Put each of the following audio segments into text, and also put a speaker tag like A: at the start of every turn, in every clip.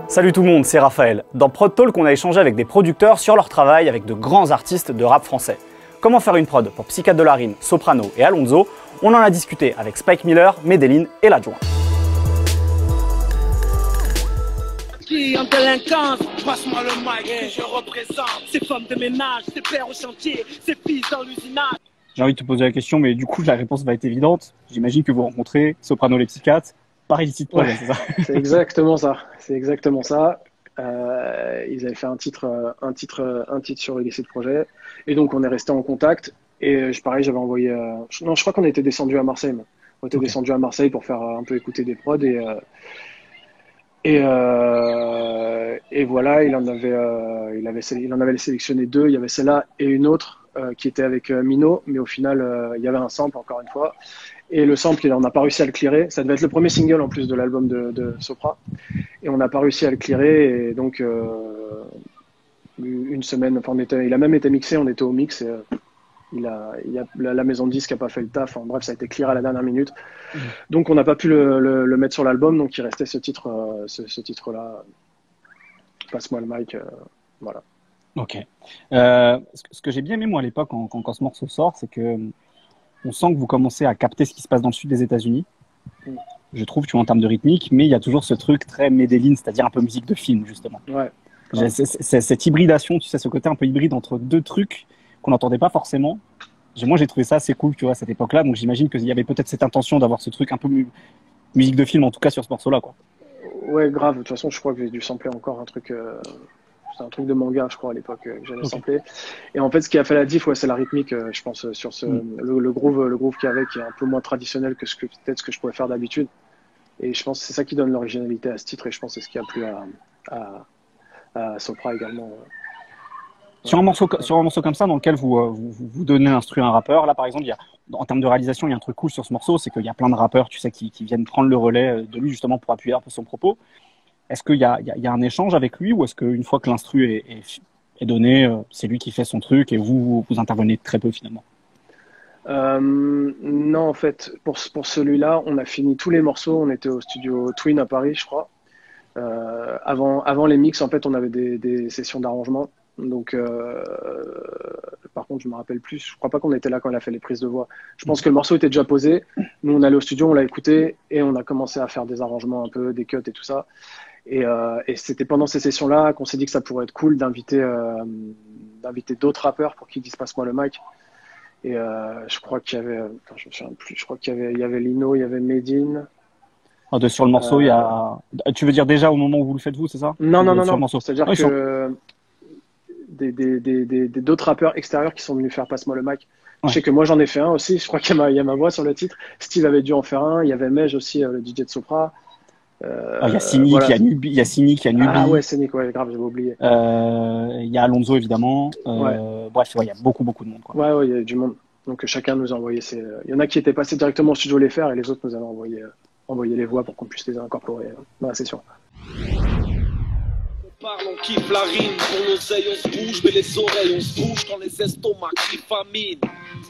A: Salut tout le monde, c'est Raphaël. Dans Prod Talk, on a échangé avec des producteurs sur leur travail avec de grands artistes de rap français. Comment faire une prod pour Psychiatre de la Rime, Soprano et Alonso? On en a discuté avec Spike Miller, Medellin et l'adjoint.
B: Qui en délinquance, passe-moi le mic que je représente. Ces femmes de ménage, ces pères au chantier, ces fils dans l'usinage.
A: J'ai envie de te poser la question, mais du coup la réponse va être évidente. J'imagine que vous rencontrez Soprano les psychiatres par Illicit Project, c'est ça?
C: C'est exactement ça. C'est exactement ça. Ils avaient fait un titre sur Illicit Project, et donc on est resté en contact. Et pareil, j'avais envoyé. Non, je crois qu'on était descendu à Marseille. Même. On était descendu à Marseille pour faire un peu écouter des prods et voilà, il en avait sélectionné deux. Il y avait celle-là et une autre qui était avec Mino, mais au final, il y avait un sample encore une fois. Et le sample, on n'a pas réussi à le clearer. Ça devait être le premier single en plus de l'album de Sopra. Et on n'a pas réussi à le clearer. Et donc, une semaine, enfin, il a même été mixé, on était au mix. Et, la maison de disque n'a pas fait le taf. Bref, ça a été clear à la dernière minute. Donc, on n'a pas pu le mettre sur l'album. Donc, il restait ce titre-là. Passe-moi le mic. Voilà.
A: Ok. Ce que j'ai bien aimé, moi, à l'époque, quand ce morceau sort, c'est que on sent que vous commencez à capter ce qui se passe dans le sud des États-Unis. Je trouve, tu vois, en termes de rythmique, mais il y a toujours ce truc très Medellin, c'est-à-dire un peu musique de film, justement.
C: Ouais.
A: Cette hybridation, tu sais, ce côté un peu hybride entre deux trucs qu'on n'entendait pas forcément. Moi, j'ai trouvé ça assez cool, tu vois, à cette époque-là. Donc, j'imagine qu'il y avait peut-être cette intention d'avoir ce truc un peu musique de film, en tout cas sur ce morceau-là, quoi.
C: Ouais, grave. De toute façon, je crois que j'ai dû sampler encore un truc. C'est un truc de manga, je crois, à l'époque, que j'avais samplé. Et en fait, ce qui a fait la diff, c'est la rythmique, je pense, sur le groove qu'il y avait, qui est un peu moins traditionnel que ce que je pourrais faire d'habitude. Et je pense que c'est ça qui donne l'originalité à ce titre, et je pense que c'est ce qui a plu à Sopra également.
A: Sur un morceau comme ça, dans lequel vous donnez l'instru à un rappeur, là, par exemple, en termes de réalisation, il y a un truc cool sur ce morceau, c'est qu'il y a plein de rappeurs, tu sais, qui viennent prendre le relais de lui, justement, pour appuyer un peu son propos. Est-ce qu'il y a un échange avec lui, ou est-ce qu'une fois que l'instru est donné, c'est lui qui fait son truc et vous intervenez très peu finalement?
C: Non, en fait, pour celui-là, on a fini tous les morceaux. On était au studio Twin à Paris, je crois. Avant les mix, en fait, on avait des sessions d'arrangement. Donc, par contre, je me rappelle plus. Je crois pas qu'on était là quand elle a fait les prises de voix. Je pense que le morceau était déjà posé. Nous, on allait au studio, on l'a écouté et on a commencé à faire des arrangements un peu, des cuts et tout ça. Et c'était pendant ces sessions-là qu'on s'est dit que ça pourrait être cool d'inviter d'autres rappeurs pour qu'ils disent passe-moi le mic. Et je crois qu'il y avait, je me souviens plus. Je crois qu'il y avait Lino, il y avait Medine.
A: Sur le morceau, il y a. Tu veux dire déjà au moment où vous le faites vous, c'est ça?
C: Non. C'est-à-dire que d'autres rappeurs extérieurs qui sont venus faire passe-moi le mic. Ouais. Je sais que moi j'en ai fait un aussi. Je crois qu'il y a ma voix sur le titre. Steve avait dû en faire un. Il y avait Mej aussi, le DJ de Sopra.
A: Il y a Cynic, voilà. Il y a Cynic, il y a Nubi.
C: Ah ouais, Cynic, ouais, grave, j'avais oublié.
A: Il y a Alonso, évidemment.
C: Ouais.
A: Bref, il y a beaucoup de monde, quoi.
C: Ouais, il y a du monde. Donc chacun nous a envoyé il y en a qui étaient passés directement au studio les faire et les autres nous avaient envoyé les voix pour qu'on puisse les incorporer dans la session.
B: On parle, on kiffe la rime, pour l'oseille on se bouge, mais les oreilles on se bouge quand les estomacs crient famine.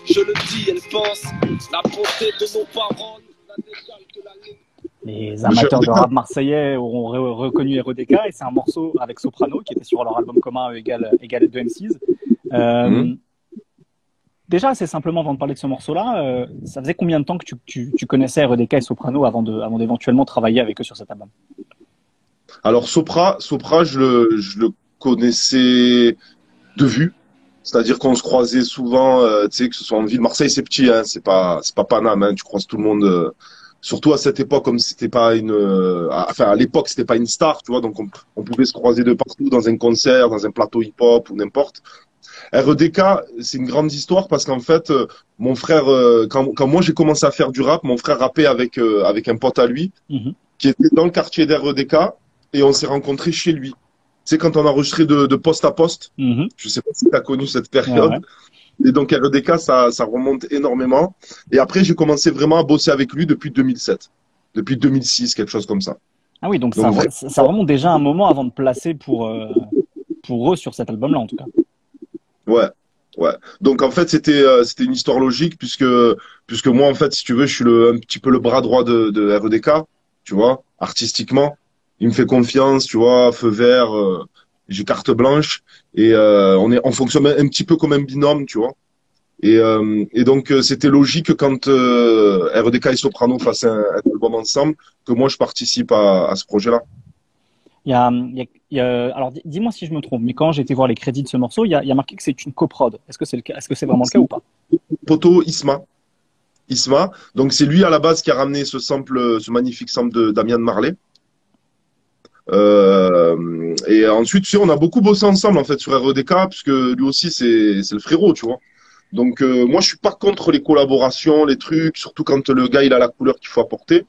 B: Je le dis, elle pense, la beauté de nos paroles, la décale que la ligne.
A: Les amateurs de rap marseillais auront reconnu REDK, et c'est un morceau avec Soprano qui était sur leur album commun égal 2 MCs. Déjà, assez simplement, avant de parler de ce morceau-là, ça faisait combien de temps que tu connaissais REDK et Soprano avant d'éventuellement travailler avec eux sur cet album?
D: Alors Sopra, je le connaissais de vue. C'est-à-dire qu'on se croisait souvent, tu sais, que ce soit en ville. Marseille, c'est petit, hein, c'est pas Paname, hein, tu croises tout le monde. Surtout à cette époque, comme c'était pas à l'époque, c'était pas une star, tu vois, donc on pouvait se croiser de partout dans un concert, dans un plateau hip-hop ou n'importe. REDK, c'est une grande histoire parce qu'en fait, mon frère, quand moi j'ai commencé à faire du rap, mon frère rappait avec un pote à lui, qui était dans le quartier d'REDK, et on s'est rencontrés chez lui. Tu sais, quand on a enregistré de poste à poste, je sais pas si tu as connu cette période. Ouais. Et donc, REDK, ça remonte énormément. Et après, j'ai commencé vraiment à bosser avec lui depuis 2007. Depuis 2006, quelque chose comme ça.
A: Ah oui, donc ça remonte déjà un moment avant de placer pour eux sur cet album-là, en tout cas.
D: Ouais. Donc, en fait, c'était une histoire logique puisque moi, en fait, si tu veux, je suis un petit peu le bras droit de REDK, tu vois, artistiquement. Il me fait confiance, tu vois, feu vert, j'ai carte blanche et on fonctionne un petit peu comme un binôme, tu vois. Et donc c'était logique que quand RDK et Soprano fassent un album ensemble, que moi je participe à ce projet-là.
A: Alors, dis-moi si je me trompe, mais quand j'ai été voir les crédits de ce morceau, il y a marqué que c'est une coprod. Est-ce que c'est le cas? Est-ce que c'est vraiment le cas ou pas?
D: Poto Isma. Isma. Donc c'est lui à la base qui a ramené ce sample, ce magnifique sample de Damian Marley. Et ensuite, tu sais, on a beaucoup bossé ensemble en fait sur REDK, puisque lui aussi c'est le frérot, tu vois. Donc moi je suis pas contre les collaborations, les trucs, surtout quand le gars il a la couleur qu'il faut apporter.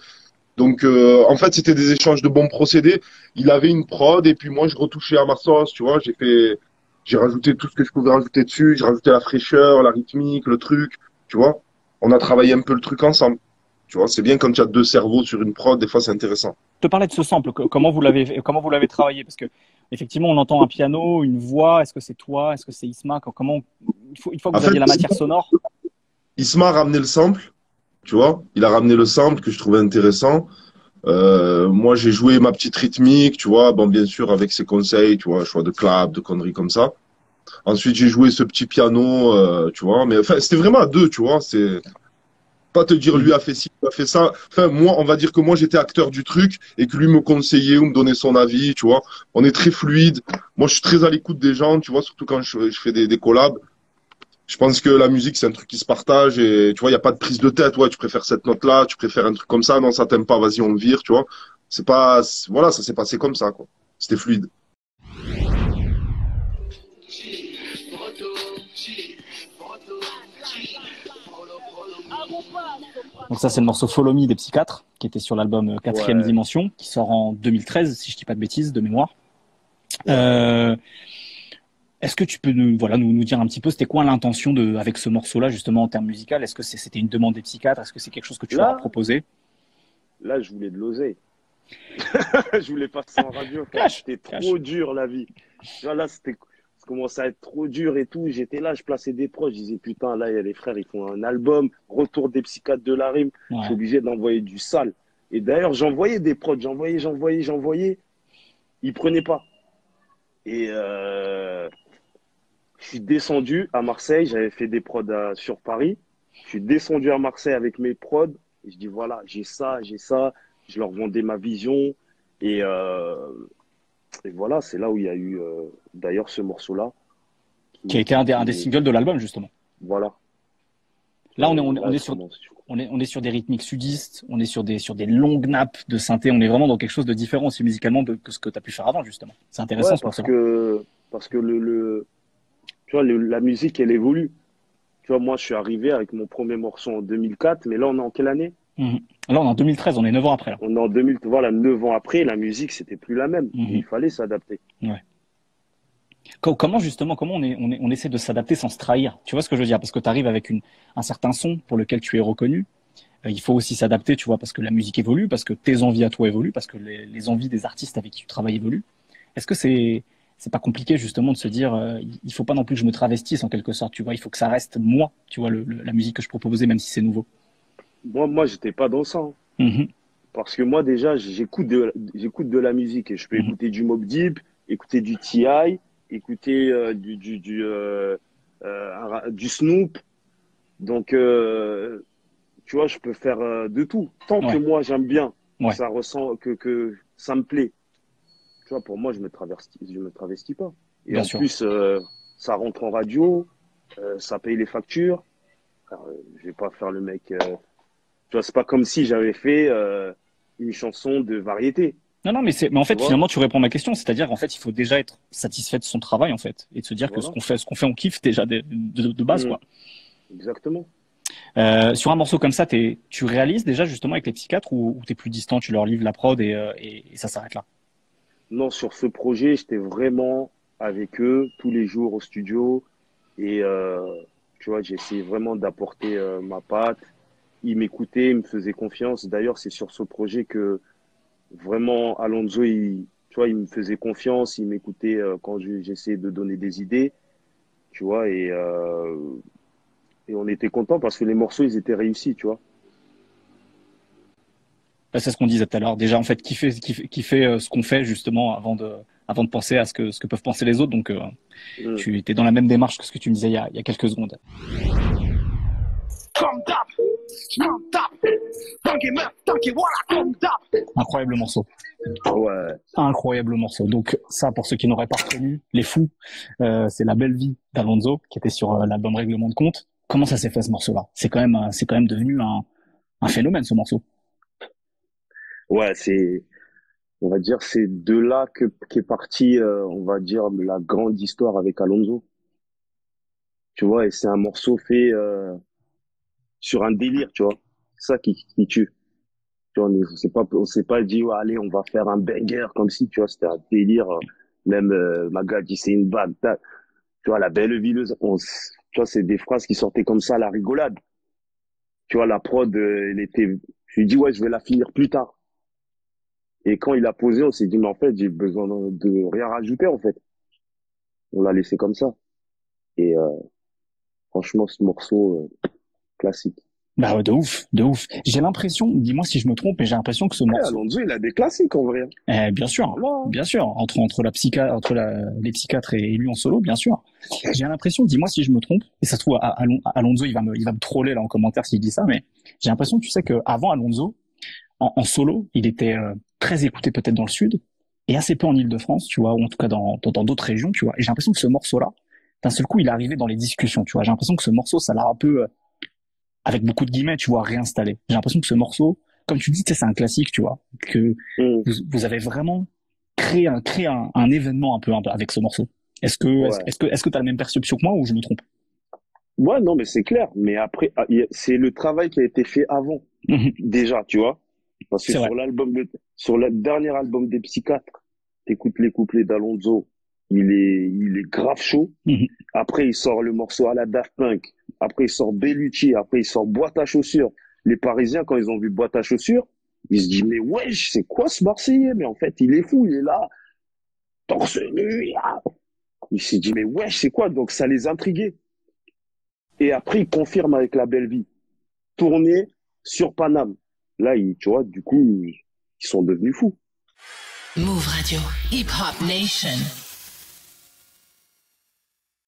D: Donc en fait c'était des échanges de bons procédés. Il avait une prod et puis moi je retouchais à ma sauce, tu vois. J'ai rajouté tout ce que je pouvais rajouter dessus. J'ai rajouté la fraîcheur, la rythmique, le truc, tu vois. On a travaillé un peu le truc ensemble. Tu vois, c'est bien quand il y a deux cerveaux sur une prod, des fois c'est intéressant.
A: Te parler de ce sample, comment vous l'avez travaillé? Parce que effectivement, on entend un piano, une voix. Est-ce que c'est toi? Est-ce que c'est Isma? Comment une fois que
D: En
A: vous
D: fait,
A: aviez la matière sonore?
D: Isma a ramené le sample, tu vois. Il a ramené le sample que je trouvais intéressant. Moi, j'ai joué ma petite rythmique, tu vois. Bon, bien sûr, avec ses conseils, tu vois, choix de clap, de conneries comme ça. Ensuite, j'ai joué ce petit piano, tu vois. Mais enfin, c'était vraiment à deux, tu vois. C'est pas te dire lui
A: Mhm.
D: a fait ci, lui a fait ça. Enfin, moi, on va dire que moi, j'étais acteur du truc et que lui me conseillait ou me donnait son avis, tu vois. On est très fluide. Moi, je suis très à l'écoute des gens, tu vois, surtout quand je fais des collabs. Je pense que la musique, c'est un truc qui se partage et tu vois, il n'y a pas de prise de tête. Ouais, tu préfères cette note-là, tu préfères un truc comme ça. Non, ça t'aime pas, vas-y, on le vire, tu vois. C'est pas, voilà, ça s'est passé comme ça, quoi. C'était fluide.
A: Donc ça, c'est le morceau Follow Me des Psychiatres, qui était sur l'album Quatrième
C: Ouais,
A: Dimension, qui sort en 2013, si je dis pas de bêtises, de mémoire.
C: ouais.
A: Euh, Est-ce que tu peux nous dire un petit peu, c'était quoi l'intention avec ce morceau-là, justement, en termes musicaux? Est-ce que c'était une demande des psychiatres? Est-ce que c'est quelque chose que tu leur as
E: Là,
A: proposé?
E: là, je voulais de l'oseille. Je voulais passer en radio, frère.
A: Cash,
E: C'était
A: cash.
E: trop dur, la vie. Tu vois, là, ça commençait à être trop dur et tout. J'étais là, je plaçais des proches. Je disais, putain, là, il y a les frères, ils font un album, retour des psychiatres de la rime. Je suis
A: Ouais.
E: obligé d'envoyer du sale. Et d'ailleurs, j'envoyais des prods, j'envoyais. Ils prenaient pas. Et je suis descendu à Marseille. J'avais fait des prods sur Paris. Je suis descendu à Marseille avec mes prods. Et je dis, voilà, j'ai ça, j'ai ça. Je leur vendais ma vision. Et, euh, et voilà, c'est là où il y a eu d'ailleurs ce morceau-là
A: Qui a été un des singles de l'album, justement.
E: voilà.
A: Là,
E: Là, je commence.
A: on est sur des rythmiques sudistes, on est sur des longues nappes de synthé, on est vraiment dans quelque chose de différent aussi musicalement que ce que tu as pu faire avant, justement. C'est intéressant
E: Ouais,
A: ce morceau-là.
E: parce que tu vois, la musique, elle évolue. Tu vois, moi, je suis arrivé avec mon premier morceau en 2004, mais là, on est en quelle année?
A: Mhm. Là, on est en 2013, on est 9 ans après, là.
E: On est en 2000, voilà, 9 ans après, la musique, c'était plus la même. Et il
A: Mhm.
E: fallait s'adapter.
A: Ouais. Comment justement, on essaie de s'adapter sans se trahir? Tu vois ce que je veux dire? Parce que tu arrives avec un certain son pour lequel tu es reconnu. Il faut aussi s'adapter, tu vois, parce que la musique évolue, parce que tes envies à toi évoluent, parce que les envies des artistes avec qui tu travailles évoluent. Est-ce que c'est pas compliqué justement de se dire, il faut pas non plus que je me travestisse en quelque sorte, tu vois, il faut que ça reste moi, tu vois, la musique que je proposais, même si c'est nouveau.
E: Moi, j'étais pas dans ça, hein.
A: Mhm,
E: Parce que moi, déjà, j'écoute de la musique et je peux
A: mhm.
E: écouter du Mobb Deep, écouter du T.I., écouter du Snoop. Donc, tu vois, je peux faire de tout. Tant que
A: Ouais,
E: moi, j'aime bien,
A: ouais,
E: que ça me plaît. Tu vois, pour moi, je me travestis pas. Et
A: bien
E: en
A: sûr.
E: plus, ça rentre en radio, ça paye les factures. Alors, je vais pas faire le mec. Tu vois, c'est pas comme si j'avais fait une chanson de variété.
A: Non, non, mais en
E: Tu
A: fait,
E: vois?
A: finalement, tu réponds à ma question, c'est-à-dire, en fait, il faut déjà être satisfait de son travail, en fait, et de se dire que
E: Voilà.
A: ce qu'on fait, on kiffe déjà de base,
E: Mhm.
A: quoi.
E: Exactement.
A: Sur un morceau comme ça, tu réalises déjà justement avec les psychiatres ou t'es plus distant, tu leur livres la prod et ça s'arrête là.
E: Non, sur ce projet, j'étais vraiment avec eux tous les jours au studio. Et tu vois, j'ai essayé vraiment d'apporter ma patte. Ils m'écoutaient, ils me faisaient confiance. D'ailleurs, c'est sur ce projet que vraiment Alonso, tu vois, il me faisait confiance, il m'écoutait quand j'essayais de donner des idées, tu vois, et on était content parce que les morceaux, ils étaient réussis, tu vois.
A: C'est ce qu'on disait tout à l'heure. Déjà, en fait, kiffer ce qu'on fait justement avant de penser à ce que peuvent penser les autres. Donc,
E: Mm.
A: tu étais dans la même démarche que ce que tu me disais il y a quelques secondes. Incroyable morceau.
E: Ouais.
A: Incroyable morceau. Donc ça, pour ceux qui n'auraient pas reconnu, les fous, c'est La Belle Vie d'Alonso qui était sur l'album Règlement de compte. Comment ça s'est fait ce morceau-là? C'est quand même devenu un phénomène ce morceau.
E: Ouais, on va dire, c'est de là qu'est partie, on va dire, la grande histoire avec Alonso. Tu vois, et c'est un morceau fait sur un délire, tu vois. C'est ça qui tue. Tu vois, on s'est pas dit, ouais, allez, on va faire un banger comme si, tu vois, c'était un délire. Même Maga dit, c'est une bague. Tu vois, la belle villeuse, tu vois, c'est des phrases qui sortaient comme ça à la rigolade. Tu vois, la prod, je lui dis, ouais, je vais la finir plus tard. Et quand il a posé, on s'est dit, mais en fait, j'ai besoin de rien rajouter, en fait. On l'a laissé comme ça. Et franchement, ce morceau, classique.
A: Bah ouais, de ouf, de ouf. J'ai l'impression, dis-moi si je me trompe, mais j'ai l'impression que ce
E: Ouais,
A: morceau,
E: Alonso, il a des classiques, en vrai.
A: bien sûr,
E: Voilà.
A: bien sûr, les psychiatres et lui en solo, bien sûr. J'ai l'impression, dis-moi si je me trompe, et ça se trouve, Alonso, il va me troller là en commentaire s'il dit ça, mais j'ai l'impression, tu sais, que avant Alonso, en solo, il était très écouté peut-être dans le sud et assez peu en Île-de-France, tu vois, ou en tout cas dans d'autres régions, tu vois. Et j'ai l'impression que ce morceau-là, d'un seul coup, il est arrivé dans les discussions, tu vois. J'ai l'impression que ce morceau, ça l'a un peu, avec beaucoup de guillemets, tu vois, réinstallé. J'ai l'impression que ce morceau, comme tu dis, tu sais, c'est un classique, tu vois, que
E: Mm.
A: vous avez vraiment créé un événement un peu avec ce morceau.
E: Ouais.
A: Est-ce que t'as la même perception que moi ou je me trompe?
E: Ouais, non, mais c'est clair. Mais après, c'est le travail qui a été fait avant,
A: Mhm.
E: déjà, tu vois. Parce que
A: C'est vrai.
E: sur le dernier album des Psychiatres, t'écoutes les couplets d'Alonso, il est grave chaud.
A: Mhm.
E: Après, il sort le morceau à la Daft Punk. Après, il sort Bellucci. Après, il sort Boîte à chaussures. Les Parisiens, quand ils ont vu Boîte à chaussures, ils se disent, mais wesh, c'est quoi ce Marseillais? Mais en fait, il est fou, il est là, torse nu, là. Il s'est dit, mais wesh, c'est quoi? Donc, ça les intriguait. Et après, il confirme avec La Belle Vie. Tourné sur Paname. Là, tu vois, du coup, ils sont devenus fous.
F: Move Radio, Hip Hop Nation.